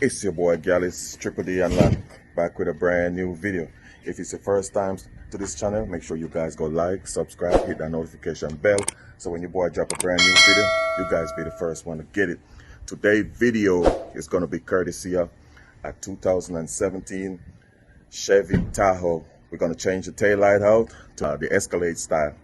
It's your boy Gallus, Triple D Unlock, back with a brand new video. If it's your first time to this channel, make sure you guys go like, subscribe, hit that notification bell, so when your boy drop a brand new video, you guys be the first one to get it. Today's video is going to be courtesy of a 2017 Chevy Tahoe. We're going to change the tail light out to the Escalade Style.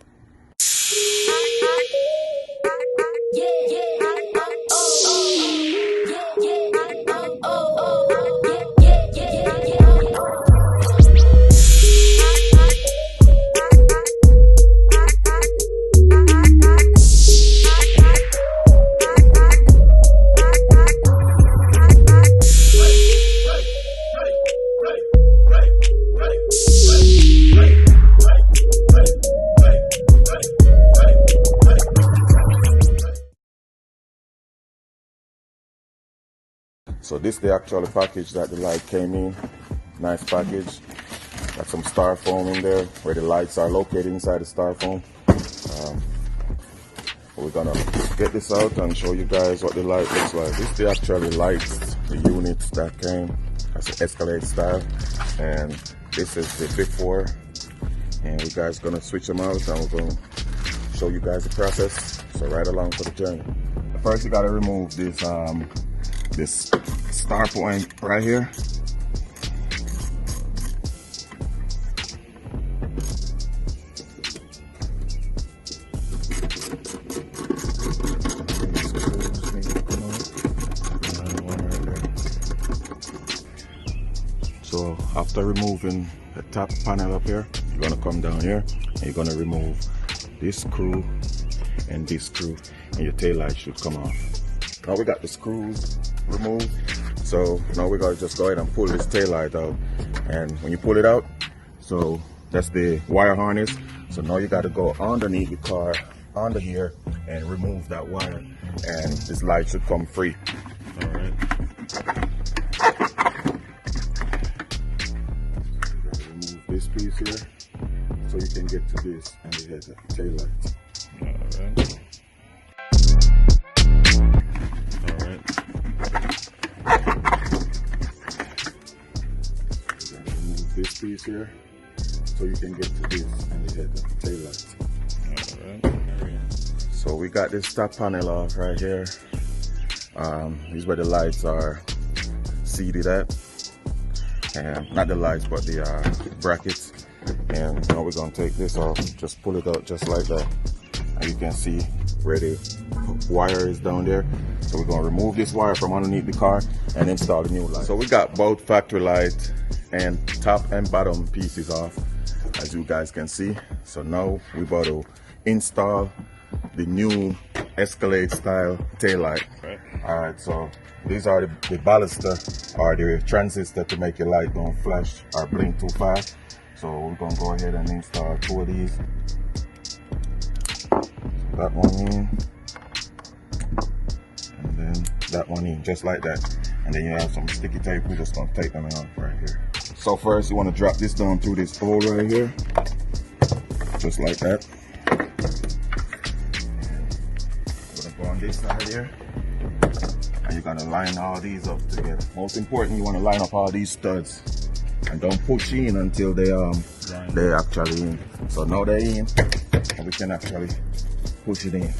So this is the actual package that the light came in. Nice package. Got some styrofoam in there where the lights are located inside the styrofoam. We're gonna get this out and show you guys what the light looks like. This is the actual lights, the units that came. That's the Escalade Style, and this is the before. And we guys gonna switch them out, and we're gonna show you guys the process. So right along for the journey. First, you gotta remove this this star point right here. So after removing the top panel up here, you're gonna come down here and you're gonna remove this screw and this screw, and your tail light should come off. Now we got the screws removed, so now we gotta just go ahead and pull this tail light out. And when you pull it out, so that's the wire harness. So now you gotta go underneath the car, under here, and remove that wire, and this light should come free. All right. Remove this piece here, so you can get to this and you hit the tail light. All right. This piece here, so you can get to this and you hit the tail light. Alright. So we got this top panel off right here. This is where the lights are seated at, and not the lights but the brackets. And now we're gonna take this off, just pull it out just like that, and you can see where the wire is down there. So we're gonna remove this wire from underneath the car and install the new light. So we got both factory light and top and bottom pieces off, as you guys can see. So now we're about to install the new Escalade Style tail light. Right. All right, so these are the baluster or the transistor to make your light don't flash or blink too fast. So we're gonna go ahead and install two of these. So that one in, and then that one in, just like that. And then you have some sticky tape. We're just gonna take them off right here. So first you want to drop this down through this hole right here, just like that. I'm gonna go on this side here, and you're gonna line all these up together. Most important, you want to line up all these studs, and don't push in until they're actually in. So now they're in, and we can actually push it in.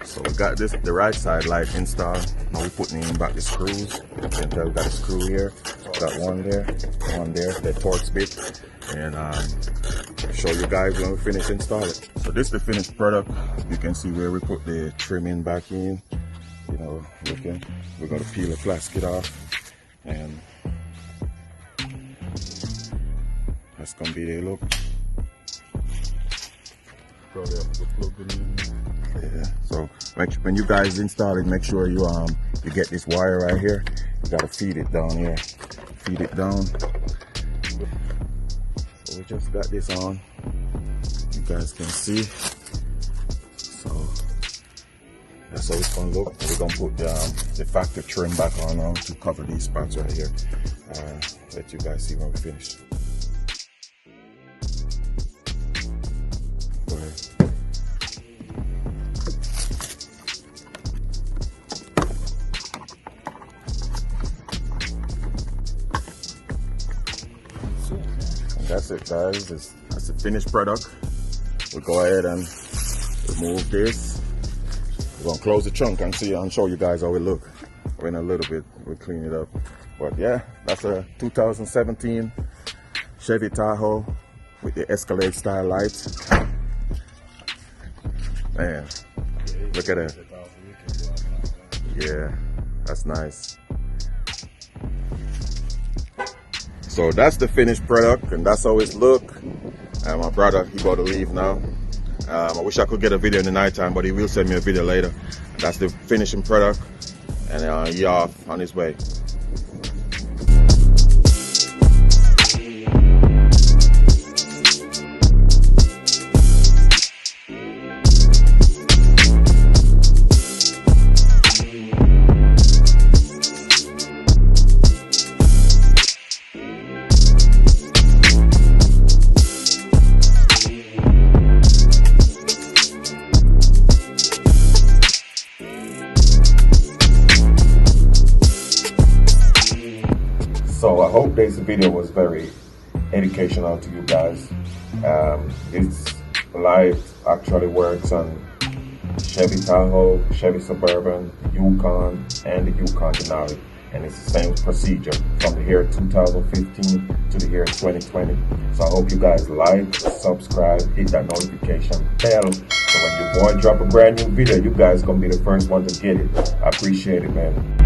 So we got this, the right side light installed. Now we're putting in back the screws. You can tell we got a screw here. Got one there, the Torx bit, and show you guys when we finish installing. So this is the finished product. You can see where we put the trimming back in. You know, we're gonna peel the plastic off, and that's gonna be the look. Probably have to plug it in. Yeah. So when you guys install it, make sure you get this wire right here. You gotta feed it down here. Feed it down. So we just got this on. You guys can see. So that's how it's gonna look. We're gonna put the factory trim back on now to cover these spots right here. Let you guys see when we finish. Go ahead. that's it, guys. That's the finished product. We'll go ahead and remove this. We're gonna close the trunk and see and show you guys how it look. In a little bit, we'll clean it up. But yeah, that's a 2017 Chevy Tahoe with the Escalade Style lights. Man, look at that. Yeah, that's nice. So that's the finished product, and that's how it look. My brother, he got to leave now. I wish I could get a video in the nighttime, but he will send me a video later. That's the finishing product, and he off on his way. So I hope this video was very educational to you guys. This light actually works on Chevy Tahoe, Chevy Suburban, Yukon, and the Yukon Denali. And it's the same procedure from the year 2015 to the year 2020. So I hope you guys like, subscribe, hit that notification bell. So when your boy drop a brand new video, you guys gonna be the first one to get it. I appreciate it, man.